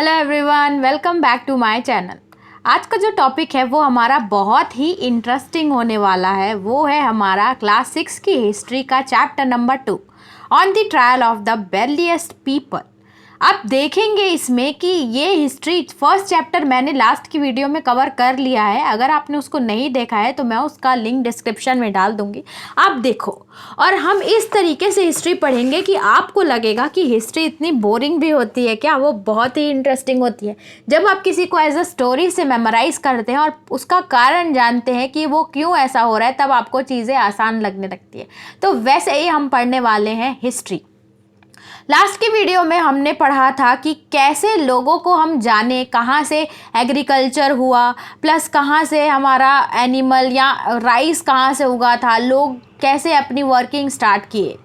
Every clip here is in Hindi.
Hello everyone, welcome back to my channel. आज का जो टॉपिक है वो हमारा बहुत ही इंटरेस्टिंग होने वाला है। वो है हमारा क्लास 6 की हिस्ट्री का chapter number 2 on the trial of the wealthiest people. आप देखेंगे इसमें कि ये हिस्ट्री फर्स्ट चैप्टर मैंने लास्ट की वीडियो में कवर कर लिया है। अगर आपने उसको नहीं देखा है तो मैं उसका लिंक डिस्क्रिप्शन में डाल दूंगी, आप देखो। और हम इस तरीके से हिस्ट्री पढ़ेंगे कि आपको लगेगा कि हिस्ट्री इतनी बोरिंग भी होती है क्या, वो बहुत ही इंटरेस्टिंग होती है। जब आप किसी को एज अ स्टोरी से मेमोराइज करते हैं और उसका कारण जानते हैं कि वो क्यों ऐसा हो रहा है, तब आपको चीज़ें आसान लगने लगती है। तो वैसे ही हम पढ़ने वाले हैं हिस्ट्री। लास्ट की वीडियो में हमने पढ़ा था कि कैसे लोगों को हम जाने, कहाँ से एग्रीकल्चर हुआ, प्लस कहाँ से हमारा एनिमल या राइस कहाँ से उगा था, लोग कैसे अपनी वर्किंग स्टार्ट किए।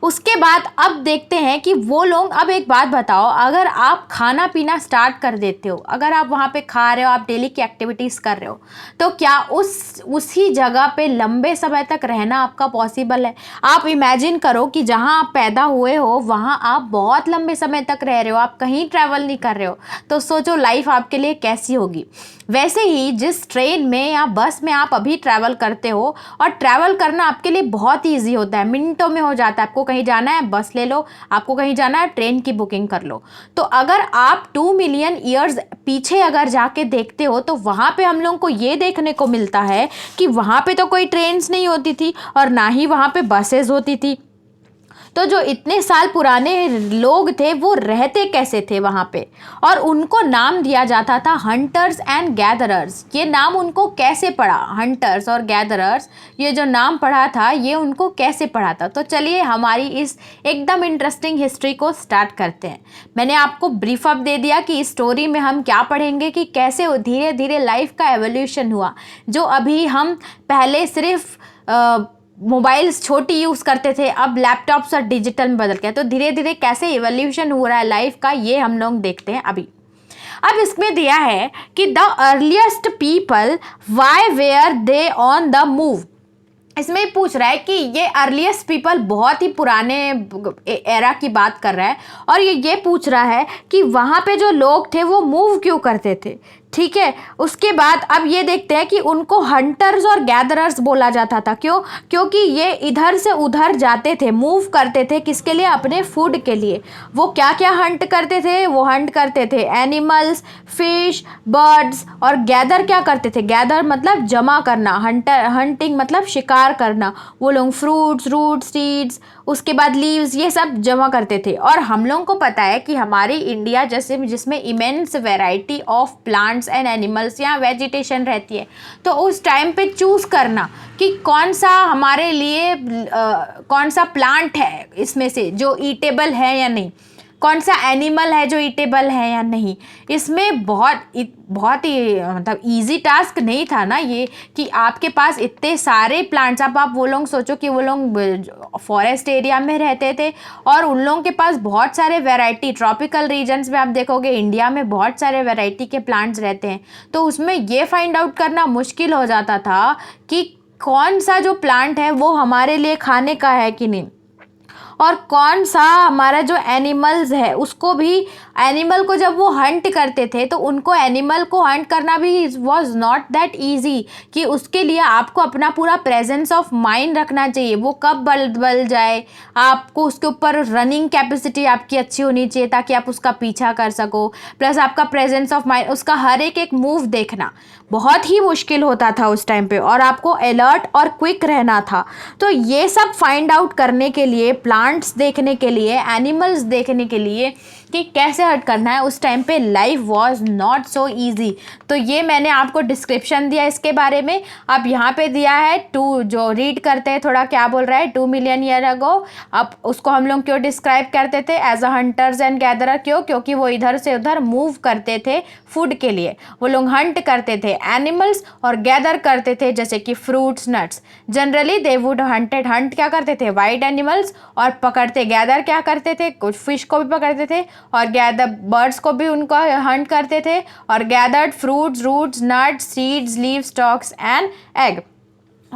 उसके बाद अब देखते हैं कि वो लोग, अब एक बात बताओ, अगर आप खाना पीना स्टार्ट कर देते हो, अगर आप वहाँ पे खा रहे हो, आप डेली की एक्टिविटीज़ कर रहे हो, तो क्या उसी जगह पे लंबे समय तक रहना आपका पॉसिबल है? आप इमेजिन करो कि जहाँ आप पैदा हुए हो वहाँ आप बहुत लंबे समय तक रह रहे हो, आप कहीं ट्रैवल नहीं कर रहे हो, तो सोचो लाइफ आपके लिए कैसी होगी। वैसे ही जिस ट्रेन में या बस में आप अभी ट्रैवल करते हो, और ट्रैवल करना आपके लिए बहुत ईजी होता है, मिनटों में हो जाता है। आपको कहीं जाना है, बस ले लो, आपको कहीं जाना है, ट्रेन की बुकिंग कर लो। तो अगर आप 2 मिलियन ईयर्स पीछे अगर जाके देखते हो तो वहाँ पे हम लोगों को ये देखने को मिलता है कि वहाँ पे तो कोई ट्रेन्स नहीं होती थी और ना ही वहाँ पे बसेज होती थी। तो जो इतने साल पुराने लोग थे वो रहते कैसे थे वहाँ पे? और उनको नाम दिया जाता था हंटर्स एंड गैदरर्स। ये नाम उनको कैसे पड़ा, हंटर्स और गैदरर्स, ये जो नाम पढ़ा था ये उनको कैसे पढ़ा था? तो चलिए हमारी इस एकदम इंटरेस्टिंग हिस्ट्री को स्टार्ट करते हैं। मैंने आपको ब्रीफ अप दे दिया कि इस स्टोरी में हम क्या पढ़ेंगे, कि कैसे धीरे धीरे लाइफ का एवोल्यूशन हुआ। जो अभी हम पहले सिर्फ मोबाइल्स छोटी यूज़ करते थे, अब लैपटॉप्स और डिजिटल में बदल गया, तो धीरे धीरे कैसे इवोल्यूशन हो रहा है लाइफ का, ये हम लोग देखते हैं अभी। अब इसमें दिया है कि the earliest people why were they on the move. इसमें पूछ रहा है कि ये अर्लीस्ट पीपल बहुत ही पुराने एरा की बात कर रहा है, और ये पूछ रहा है कि वहाँ पे जो लोग थे वो मूव क्यों करते थे। ठीक है, उसके बाद अब ये देखते हैं कि उनको हंटर्स और गैदरर्स बोला जाता था। क्यों? क्योंकि ये इधर से उधर जाते थे, मूव करते थे, किसके लिए? अपने फूड के लिए। वो क्या क्या हंट करते थे? वो हंट करते थे एनिमल्स, फिश, बर्ड्स, और गैदर क्या करते थे? गैदर मतलब जमा करना, हंटिंग मतलब शिकार करना। वो लोग फ्रूट्स, रूट्स, सीड्स, उसके बाद लीव्स, ये सब जमा करते थे। और हम लोगों को पता है कि हमारी इंडिया जैसे जिसमें immense variety of plants and animals या वेजिटेशन रहती है, तो उस टाइम पे चूज़ करना कि कौन सा हमारे लिए कौन सा प्लांट है इसमें से जो ईटेबल है या नहीं, कौन सा एनिमल है जो ईटेबल है या नहीं, इसमें बहुत ही मतलब इजी टास्क नहीं था ना ये, कि आपके पास इतने सारे प्लांट्स। अब आप वो लोग सोचो कि वो लोग फॉरेस्ट एरिया में रहते थे और उन लोगों के पास बहुत सारे वैरायटी, ट्रॉपिकल रीजन्स में आप देखोगे इंडिया में बहुत सारे वैरायटी के प्लांट्स रहते हैं, तो उसमें ये फाइंड आउट करना मुश्किल हो जाता था कि कौन सा जो प्लांट है वो हमारे लिए खाने का है कि नहीं, और कौन सा हमारा जो एनिमल्स है उसको भी, एनिमल को जब वो हंट करते थे तो उनको एनिमल को हंट करना भी वॉज नॉट दैट ईजी, कि उसके लिए आपको अपना पूरा प्रेजेंस ऑफ माइंड रखना चाहिए। वो कब बल जाए, आपको उसके ऊपर रनिंग कैपेसिटी आपकी अच्छी होनी चाहिए ताकि आप उसका पीछा कर सको, प्लस आपका प्रेजेंस ऑफ माइंड, उसका हर एक मूव देखना बहुत ही मुश्किल होता था उस टाइम पे, और आपको अलर्ट और क्विक रहना था। तो ये सब फाइंड आउट करने के लिए, प्लांट्स देखने के लिए, एनिमल्स देखने के लिए कि कैसे हट करना है, उस टाइम पे life was not so easy. तो ये मैंने आपको डिस्क्रिप्शन दिया इसके बारे में। अब यहाँ पे दिया है जो रीड करते हैं थोड़ा क्या बोल रहा है, 2 मिलियन ईयर अगो। अब उसको हम लोग क्यों डिस्क्राइब करते थे as a hunters and gatherer? क्यों? क्योंकि वो इधर से उधर मूव करते थे फूड के लिए। वो लोग हंट करते थे एनिमल्स और गैदर करते थे जैसे कि fruits, nuts. Generally they would Hunt क्या करते थे? वाइल्ड एनिमल्स, और पकड़ते, गैदर क्या करते थे? कुछ फिश को भी पकड़ते थे, और गैदर बर्ड्स को भी उनको हंट करते थे, और gathered fruits, roots, nuts, seeds, leaves, stalks and egg.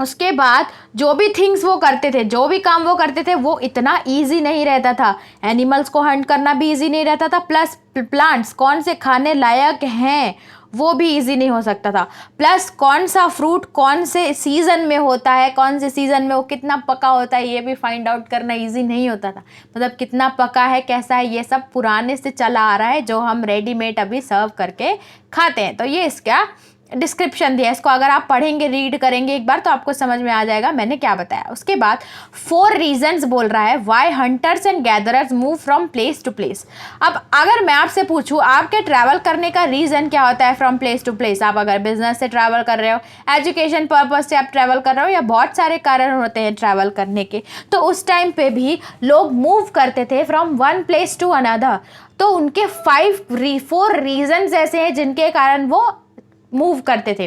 उसके बाद जो भी थिंग्स वो करते थे, जो भी काम वो करते थे, वो इतना ईजी नहीं रहता था। एनिमल्स को हंट करना भी ईजी नहीं रहता था, प्लस प्लांट्स कौन से खाने लायक हैं वो भी इजी नहीं हो सकता था, प्लस कौन सा फ्रूट कौन से सीज़न में होता है, कौन से सीज़न में वो कितना पका होता है, ये भी फाइंड आउट करना इजी नहीं होता था। मतलब कितना पका है, कैसा है, ये सब पुराने से चला आ रहा है, जो हम रेडीमेड अभी सर्व करके खाते हैं। तो ये इसका डिस्क्रिप्शन दिया, इसको अगर आप पढ़ेंगे, रीड करेंगे एक बार, तो आपको समझ में आ जाएगा मैंने क्या बताया। उसके बाद 4 रीजंस बोल रहा है why hunters and gatherers move from place to place. अब अगर मैं आपसे पूछूं आपके ट्रैवल करने का रीज़न क्या होता है फ्रॉम प्लेस टू प्लेस, आप अगर बिजनेस से ट्रैवल कर रहे हो, एजुकेशन पर्पज से आप ट्रैवल कर रहे हो, या बहुत सारे कारण होते हैं ट्रैवल करने के, तो उस टाइम पे भी लोग मूव करते थे from one place to another. तो उनके 4 रीजंस ऐसे हैं जिनके कारण वो मूव करते थे।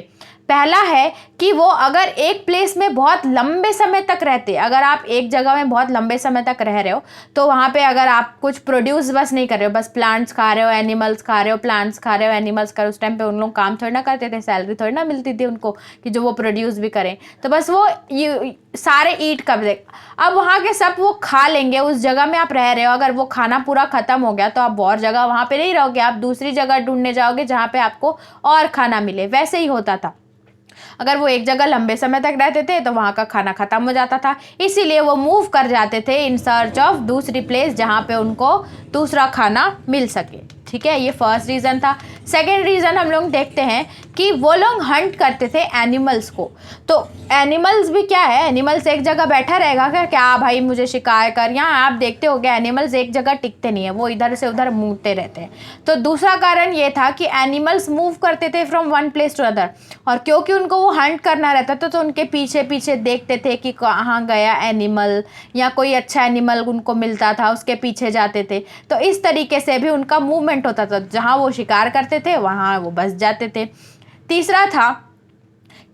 पहला है कि वो अगर एक प्लेस में बहुत लंबे समय तक रहते, अगर आप एक जगह में बहुत लंबे समय तक रह रहे हो, तो वहाँ पे अगर आप कुछ प्रोड्यूस बस नहीं कर रहे हो, बस प्लांट्स खा रहे हो, एनिमल्स खा रहे हो, प्लांट्स खा रहे हो, एनिमल्स खा रहे हो, उस टाइम पे उन लोग काम थोड़ी ना करते थे, सैलरी थोड़ी ना मिलती थी उनको कि जो वो प्रोड्यूस भी करें, तो बस वो सारे ईट कर दे। अब वहाँ के सब वो खा लेंगे, उस जगह में आप रह रहे हो, अगर वो खाना पूरा खत्म हो गया तो आप और जगह वहाँ पे नहीं रहोगे, आप दूसरी जगह ढूंढने जाओगे जहाँ पे आपको और खाना मिले। वैसे ही होता था, अगर वो एक जगह लंबे समय तक रहते थे तो वहाँ का खाना खत्म हो जाता था, इसीलिए वो मूव कर जाते थे इन सर्च ऑफ दूसरी प्लेस जहाँ पे उनको दूसरा खाना मिल सके। ठीक है, ये फर्स्ट रीज़न था। सेकेंड रीज़न हम लोग देखते हैं कि वो लोग हंट करते थे एनिमल्स को। तो एनिमल्स भी क्या है, एनिमल्स एक जगह बैठा रहेगा क्या, क्या भाई मुझे शिकार कर, यहाँ आप देखते हो गए एनिमल्स एक जगह टिकते नहीं है, वो इधर से उधर मूवते रहते हैं। तो दूसरा कारण ये था कि एनिमल्स मूव करते थे from one place to other, और क्योंकि उनको वो हंट करना रहता था तो उनके पीछे पीछे देखते थे कि कहाँ गया एनिमल, या कोई अच्छा एनिमल उनको मिलता था उसके पीछे जाते थे। तो इस तरीके से भी उनका मूवमेंट होता था, जहाँ वो शिकार करते थे वहाँ वो बस जाते थे। तीसरा था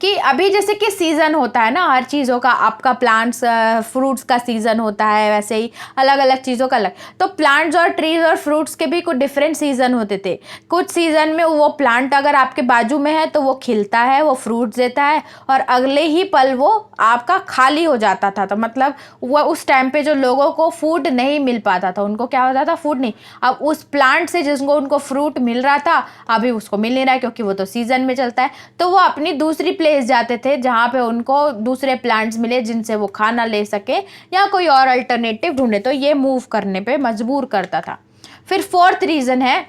कि अभी जैसे कि सीज़न होता है ना हर चीज़ों का, आपका प्लांट्स फ्रूट्स का सीज़न होता है, वैसे ही अलग अलग चीज़ों का अलग। तो प्लांट्स और ट्रीज और फ्रूट्स के भी कुछ डिफरेंट सीज़न होते थे। कुछ सीज़न में वो प्लांट अगर आपके बाजू में है तो वो खिलता है, वो फ्रूट्स देता है, और अगले ही पल वो आपका खाली हो जाता था। तो मतलब वो उस टाइम पे जो लोगों को फूड नहीं मिल पाता था, उनको क्या होता था, फूड नहीं। अब उस प्लांट से जिसको उनको फ्रूट मिल रहा था अभी उसको मिल नहीं रहा है, क्योंकि वो तो सीज़न में चलता है। तो वो अपनी दूसरी प्लेस जाते थे जहाँ पे उनको दूसरे प्लांट्स मिले जिनसे वो खाना ले सके, या कोई और अल्टरनेटिव ढूंढे। तो ये मूव करने पे मजबूर करता था। फिर फोर्थ रीज़न है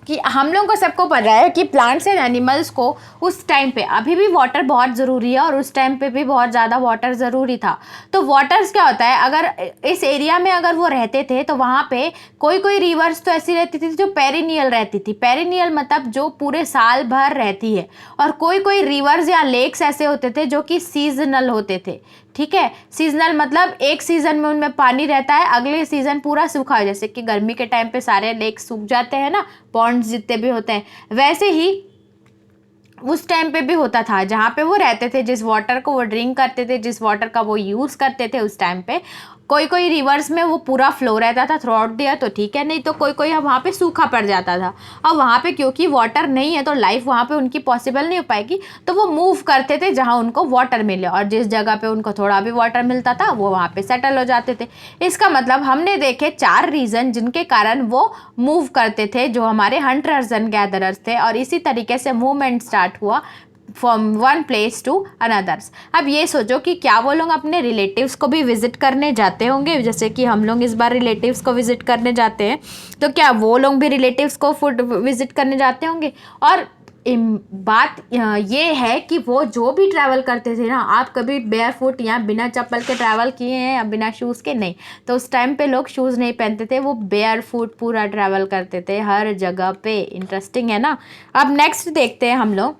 कि हम लोगों को सबको पता है कि प्लांट्स एंड एनिमल्स को उस टाइम पे अभी भी वाटर बहुत ज़रूरी है, और उस टाइम पे भी बहुत ज़्यादा वाटर ज़रूरी था। तो वाटर्स क्या होता है, अगर इस एरिया में अगर वो रहते थे तो वहाँ पे कोई कोई रिवर्स तो ऐसी रहती थी जो पेरिनियल रहती थी। पेरिनियल मतलब जो पूरे साल भर रहती है, और कोई कोई रिवर्स या लेक्स ऐसे होते थे जो कि सीजनल होते थे। ठीक है, सीजनल मतलब एक सीज़न में उनमें पानी रहता है, अगले सीज़न पूरा सूखा है, जैसे कि गर्मी के टाइम पे सारे लेक सूख जाते हैं ना, पॉन्ड्स जितने भी होते हैं, वैसे ही उस टाइम पे भी होता था जहाँ पे वो रहते थे, जिस वाटर को वो ड्रिंक करते थे, जिस वाटर का वो यूज़ करते थे उस टाइम पे। कोई कोई रिवर्स में वो पूरा फ्लो रहता था थ्रू आउट द ईयर, तो ठीक है, नहीं तो कोई कोई वहाँ पे सूखा पड़ जाता था। और वहाँ पे क्योंकि वाटर नहीं है तो लाइफ वहाँ पे उनकी पॉसिबल नहीं हो पाएगी, तो वो मूव करते थे जहाँ उनको वाटर मिले, और जिस जगह पे उनको थोड़ा भी वाटर मिलता था वो वहाँ पे सेटल हो जाते थे। इसका मतलब हमने देखे 4 रीज़न जिनके कारण वो मूव करते थे, जो हमारे हंटर्स एंड गैदरर्स थे, और इसी तरीके से मूवमेंट स्टार्ट हुआ from one place to anothers. अब ये सोचो कि क्या वो लोग अपने रिलेटिव्स को भी विजिट करने जाते होंगे, जैसे कि हम लोग इस बार रिलेटिव्स को विजिट करने जाते हैं, तो क्या वो लोग भी रिलेटिव्स को फूड विजिट करने जाते होंगे। और बात ये है कि वो जो भी ट्रैवल करते थे ना, आप कभी बेयर फुट या बिना चप्पल के ट्रैवल किए हैं या बिना शूज़ के? नहीं। तो उस टाइम पे लोग शूज़ नहीं पहनते थे, वो बेयर फुट पूरा ट्रैवल करते थे हर जगह पे। इंटरेस्टिंग है ना। अब नेक्स्ट देखते हैं हम लोग,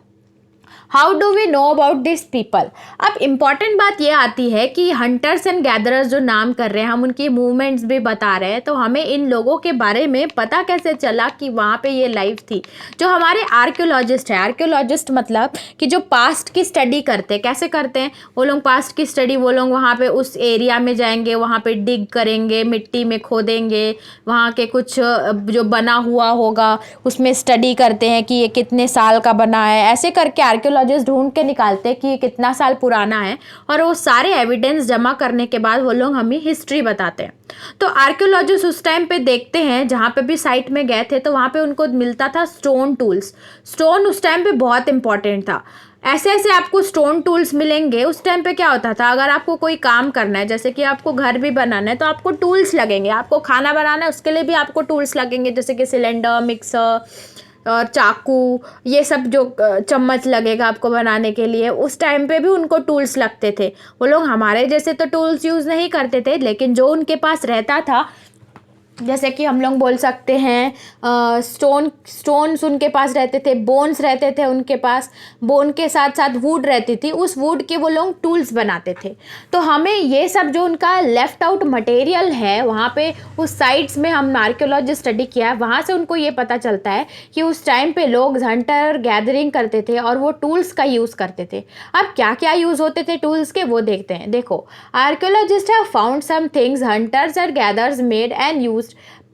how do we know about this people. अब इम्पॉर्टेंट बात ये आती है कि हंटर्स एंड गैदरर्स जो नाम कर रहे हैं, हम उनकी मूवमेंट्स भी बता रहे हैं, तो हमें इन लोगों के बारे में पता कैसे चला कि वहाँ पे ये लाइफ थी। जो हमारे आर्कियोलॉजिस्ट है, आर्कियोलॉजिस्ट मतलब कि जो पास्ट की स्टडी करते हैं, कैसे करते हैं वो लोग पास्ट की स्टडी, वो लोग वहाँ पे उस एरिया में जाएंगे, वहाँ पे डिग करेंगे, मिट्टी में खोदेंगे, वहाँ के कुछ जो बना हुआ होगा उसमें स्टडी करते हैं कि ये कितने साल का बना है। ऐसे करके आर्कियोलॉजिस्ट ढूंढ के निकालते कि कितना साल पुराना है, और वो सारे एविडेंस जमा करने के बाद वो लोग हमें हिस्ट्री बताते हैं। तो आर्कियोलॉजिस्ट उस टाइम पे देखते हैं, जहाँ पे भी साइट में गए थे तो वहाँ पे उनको मिलता था स्टोन टूल्स। स्टोन उस टाइम पे बहुत इंपॉर्टेंट था। ऐसे ऐसे आपको स्टोन टूल्स मिलेंगे। उस टाइम पे क्या होता था, अगर आपको कोई काम करना है, जैसे कि आपको घर भी बनाना है, तो आपको टूल्स लगेंगे। आपको खाना बनाना है, उसके लिए भी आपको टूल्स लगेंगे, जैसे कि सिलेंडर, मिक्सर और चाकू, ये सब जो चम्मच लगेगा आपको बनाने के लिए। उस टाइम पे भी उनको टूल्स लगते थे। वो लोग हमारे जैसे तो टूल्स यूज़ नहीं करते थे, लेकिन जो उनके पास रहता था, जैसे कि हम लोग बोल सकते हैं स्टोन्स उनके पास रहते थे, बोन्स रहते थे उनके पास, बोन के साथ साथ वुड रहती थी, उस वुड के वो लोग टूल्स बनाते थे। तो हमें ये सब जो उनका लेफ्ट आउट मटेरियल है वहाँ पे उस साइट्स में, हम आर्कियोलॉजिस्ट स्टडी किया है, वहाँ से उनको ये पता चलता है कि उस टाइम पे लोग हंटर गैदरिंग करते थे और वो टूल्स का यूज़ करते थे। अब क्या क्या यूज़ होते थे टूल्स के, वो देखते हैं। देखो, archaeologist have found some things hunters and gathers made and use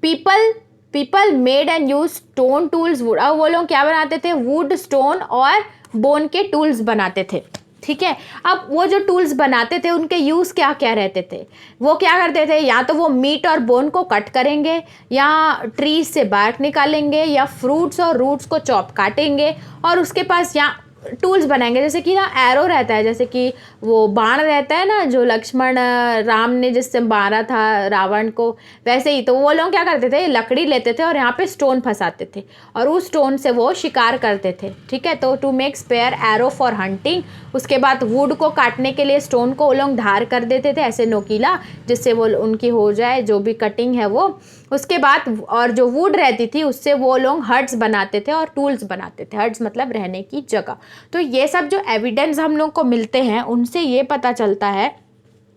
people made and use stone tools wood. अब वो लोग क्या बनाते थे, वुड, स्टोन और बोन के टूल्स बनाते थे। ठीक है, अब वो जो टूल्स बनाते थे उनके यूज़ क्या क्या रहते थे, वो क्या करते थे, या तो वो मीट और बोन को कट करेंगे, या ट्रीज से बार्क निकालेंगे, या फ्रूट्स और रूट्स को चॉप काटेंगे, और उसके पास या टूल्स बनाएंगे। जैसे कि ना एरो रहता है, जैसे कि वो बाण रहता है ना, जो लक्ष्मण राम ने जिससे मारा था रावण को, वैसे ही। तो वो लोग क्या करते थे, लकड़ी लेते थे और यहाँ पे स्टोन फंसाते थे, और उस स्टोन से वो शिकार करते थे। ठीक है, तो to make spear arrow for hunting. उसके बाद वुड को काटने के लिए स्टोन को वो लोग धार कर देते थे ऐसे नोकीला, जिससे वो उनकी हो जाए जो भी कटिंग है वो। उसके बाद और जो वुड रहती थी उससे वो लोग हट्स बनाते थे और टूल्स बनाते थे। हट्स मतलब रहने की जगह। तो ये सब जो एविडेंस हम लोग को मिलते हैं उनसे ये पता चलता है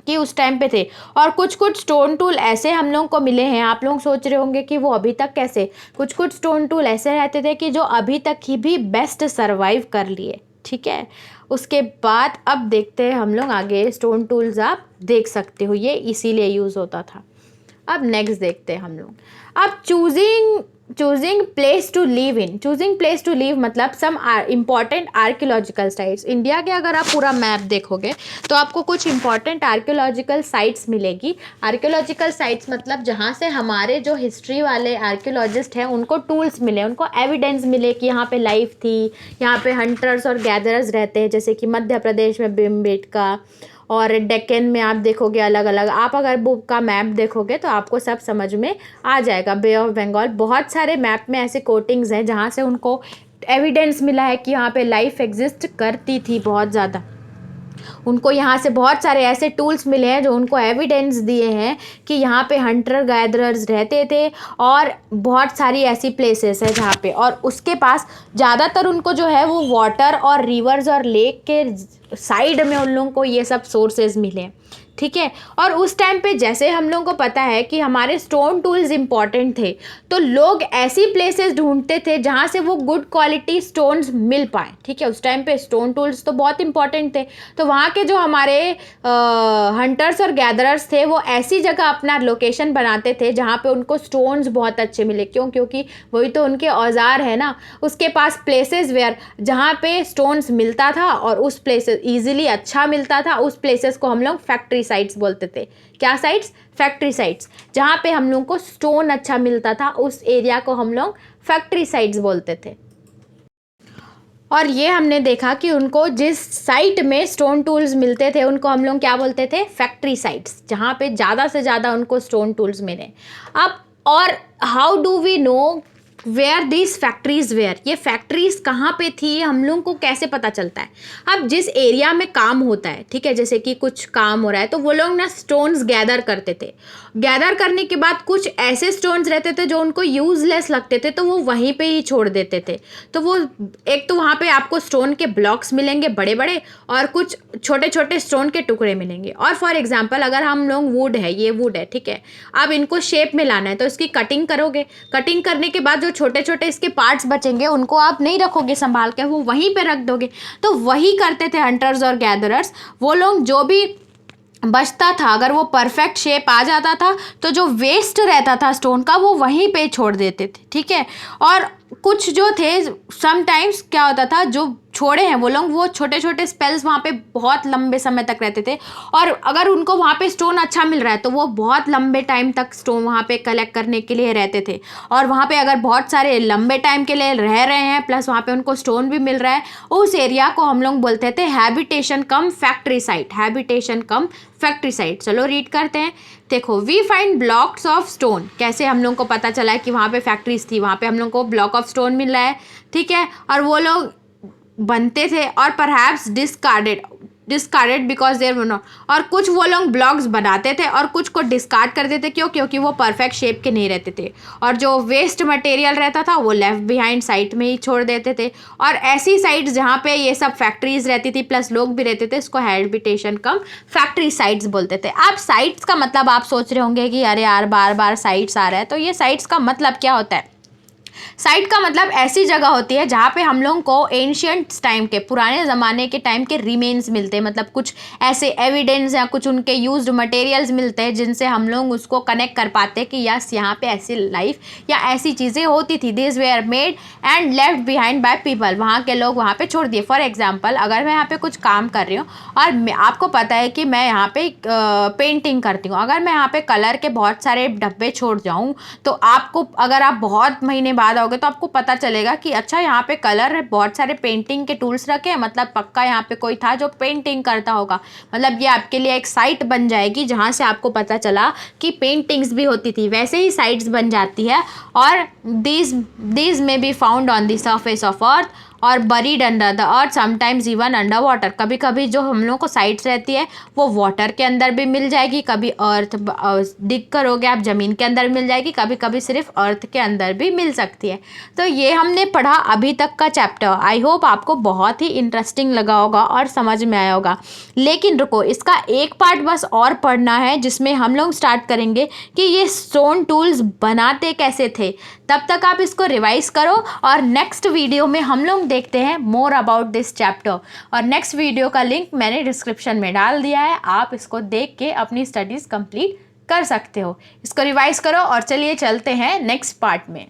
कि उस टाइम पे थे। और कुछ कुछ स्टोन टूल ऐसे हम लोग को मिले हैं, आप लोग सोच रहे होंगे कि वो अभी तक कैसे। कुछ कुछ स्टोन टूल ऐसे रहते थे कि जो अभी तक ही भी बेस्ट सर्वाइव कर लिए। ठीक है, उसके बाद अब देखते हैं हम लोग आगे। स्टोन टूल्स आप देख सकते हो, ये इसीलिए यूज़ होता था। अब नेक्स्ट देखते हैं हम लोग। अब choosing place to live in. Choosing place to live मतलब some important archaeological sites. India के अगर आप पूरा मैप देखोगे तो आपको कुछ इंपॉर्टेंट आर्कियोलॉजिकल साइट्स मिलेगी। आर्कियोलॉजिकल साइट्स मतलब जहाँ से हमारे जो हिस्ट्री वाले आर्कियोलॉजिस्ट हैं उनको टूल्स मिले, उनको एविडेंस मिले कि यहाँ पे लाइफ थी, यहाँ पे हंटर्स और गैदरर्स रहते हैं। जैसे कि मध्य प्रदेश में भीमबेटका, और डेक्कन में आप देखोगे अलग अलग। आप अगर बुक का मैप देखोगे तो आपको सब समझ में आ जाएगा। बे ऑफ बंगाल, बहुत सारे मैप में ऐसे कोटिंग्स हैं जहाँ से उनको एविडेंस मिला है कि यहाँ पे लाइफ एग्जिस्ट करती थी बहुत ज़्यादा। उनको यहाँ से बहुत सारे ऐसे टूल्स मिले हैं जो उनको एविडेंस दिए हैं कि यहाँ पे हंटर गैदरर्स रहते थे, और बहुत सारी ऐसी प्लेसेस है जहाँ पे। और उसके पास ज़्यादातर उनको जो है वो वाटर और रिवर्स और लेक के साइड में उन लोगों को ये सब सोर्सेज मिले। ठीक है, और उस टाइम पे जैसे हम लोगों को पता है कि हमारे स्टोन टूल्स इंपॉर्टेंट थे, तो लोग ऐसी प्लेसेस ढूंढते थे जहाँ से वो गुड क्वालिटी स्टोन्स मिल पाए। ठीक है, उस टाइम पे स्टोन टूल्स तो बहुत इंपॉर्टेंट थे, तो वहाँ के जो हमारे हंटर्स और गैदरर्स थे वो ऐसी जगह अपना लोकेशन बनाते थे जहाँ पे उनको स्टोन्स बहुत अच्छे मिले। क्योंकि वही तो उनके औजार है ना। उसके पास प्लेसेस वेयर जहाँ पे स्टोन्स मिलता था और उस प्लेसेस ईजिली अच्छा मिलता था, उस प्लेसेस को हम लोग फैक्ट्री साइट्स बोलते थे। क्या साइट्स? Factory sites. जहाँ पे हम लोग को स्टोन अच्छा मिलता था उस एरिया को हम लोग फैक्ट्री साइट्स बोलते थे। और ये हमने देखा कि उनको जिस साइट में स्टोन टूल्स मिलते थे उनको हम लोग क्या बोलते थे? फैक्ट्री साइट्स, जहाँ पे ज़्यादा से ज़्यादा उनको स्टोन टूल्स मिले। अब और how do we know where this factories were, ये फैक्ट्रीज कहाँ पे थी, हम लोग को कैसे पता चलता है? अब जिस एरिया में काम होता है, ठीक है, जैसे कि कुछ काम हो रहा है तो वो लोग ना स्टोन्स गैदर करते थे। गैदर करने के बाद कुछ ऐसे स्टोन्स रहते थे जो उनको यूजलेस लगते थे तो वो वहीं पे ही छोड़ देते थे। तो वो एक तो वहाँ पे आपको स्टोन के ब्लॉक्स मिलेंगे बड़े बड़े, और कुछ छोटे छोटे स्टोन के टुकड़े मिलेंगे। और फॉर एग्जाम्पल अगर हम लोग वुड है, ये वुड है, ठीक है, अब इनको शेप में लाना है तो इसकी कटिंग करोगे। कटिंग करने के बाद जो छोटे छोटे इसके पार्ट्स बचेंगे उनको आप नहीं रखोगे संभाल के, वो वहीं पे रख दोगे। तो वही करते थे हंटर्स और गैदरर्स। वो लोग जो भी बचता था, अगर वो परफेक्ट शेप आ जाता था तो जो वेस्ट रहता था स्टोन का वो वहीं पे छोड़ देते थे। ठीक है, और कुछ जो थे समटाइम्स क्या होता था, जो छोड़े हैं वो लोग, वो छोटे छोटे स्पेल्स वहाँ पे बहुत लंबे समय तक रहते थे। और अगर उनको वहाँ पे स्टोन अच्छा मिल रहा है तो वो बहुत लंबे टाइम तक स्टोन वहाँ पे कलेक्ट करने के लिए रहते थे। और वहाँ पे अगर बहुत सारे लंबे टाइम के लिए रह रहे हैं प्लस वहाँ पे उनको स्टोन भी मिल रहा है, उस एरिया को हम लोग बोलते थे habitation cum factory site, habitation cum factory site. चलो रीड करते हैं। देखो, we find blocks of stone, कैसे हम लोग को पता चला है कि वहाँ पे फैक्ट्रीज थी, वहाँ पे हम लोग को ब्लॉक ऑफ स्टोन मिल रहा है, ठीक है। और वो लोग बनते थे और perhaps discarded because there no, और कुछ वो लोग ब्लॉक्स बनाते थे और कुछ को डिस्कार्ड कर देते, क्यों? क्योंकि वो परफेक्ट शेप के नहीं रहते थे, और जो वेस्ट मटेरियल रहता था वो लेफ्ट बिहाइंड साइट में ही छोड़ देते थे। और ऐसी साइट्स जहाँ पे ये सब फैक्ट्रीज रहती थी प्लस लोग भी रहते थे, इसको हैबिटेशन कम फैक्ट्री साइट्स बोलते थे। अब साइट्स का मतलब आप सोच रहे होंगे कि अरे यार बार बार साइट्स आ रहा है, तो ये साइट्स का मतलब क्या होता है? साइट का मतलब ऐसी जगह होती है जहाँ पे हम लोगों को एंशियंट टाइम के, पुराने ज़माने के टाइम के रिमेन्स मिलते हैं, मतलब कुछ ऐसे एविडेंस या कुछ उनके यूज्ड मटेरियल्स मिलते हैं जिनसे हम लोग उसको कनेक्ट कर पाते हैं कि यस यहाँ पे ऐसी लाइफ या ऐसी चीज़ें होती थी। This were made and left behind by people, वहाँ के लोग वहाँ पे छोड़ दिए। फॉर एग्जाम्पल, अगर मैं यहाँ पे कुछ काम कर रही हूँ और आपको पता है कि मैं यहाँ पे पेंटिंग करती हूँ, अगर मैं यहाँ पे कलर के बहुत सारे डब्बे छोड़ जाऊँ तो आपको, अगर आप बहुत महीने बाद आओगे तो आपको पता चलेगा कि अच्छा यहाँ पे कलर बहुत सारे पेंटिंग के टूल्स रखे हैं, मतलब पक्का यहाँ पे कोई था जो पेंटिंग करता होगा। मतलब ये आपके लिए एक साइट बन जाएगी जहाँ से आपको पता चला कि पेंटिंग्स भी होती थी। वैसे ही साइट्स बन जाती है। और these may be found on the surface of earth और buried under the earth, sometimes even under water. कभी कभी जो हम लोग को साइट्स रहती है वो वाटर के अंदर भी मिल जाएगी, कभी अर्थ डिग करोगे आप ज़मीन के अंदर मिल जाएगी, कभी कभी सिर्फ अर्थ के अंदर भी मिल सकती है। तो ये हमने पढ़ा अभी तक का चैप्टर। आई होप आपको बहुत ही इंटरेस्टिंग लगा होगा और समझ में आया होगा। लेकिन रुको, इसका एक पार्ट बस और पढ़ना है जिसमें हम लोग स्टार्ट करेंगे कि ये स्टोन टूल्स बनाते कैसे थे। तब तक आप इसको रिवाइज करो और नेक्स्ट वीडियो में हम लोग देखते हैं मोर अबाउट दिस चैप्टर। और नेक्स्ट वीडियो का लिंक मैंने डिस्क्रिप्शन में डाल दिया है, आप इसको देख के अपनी स्टडीज़ कंप्लीट कर सकते हो। इसको रिवाइज करो और चलिए चलते हैं नेक्स्ट पार्ट में।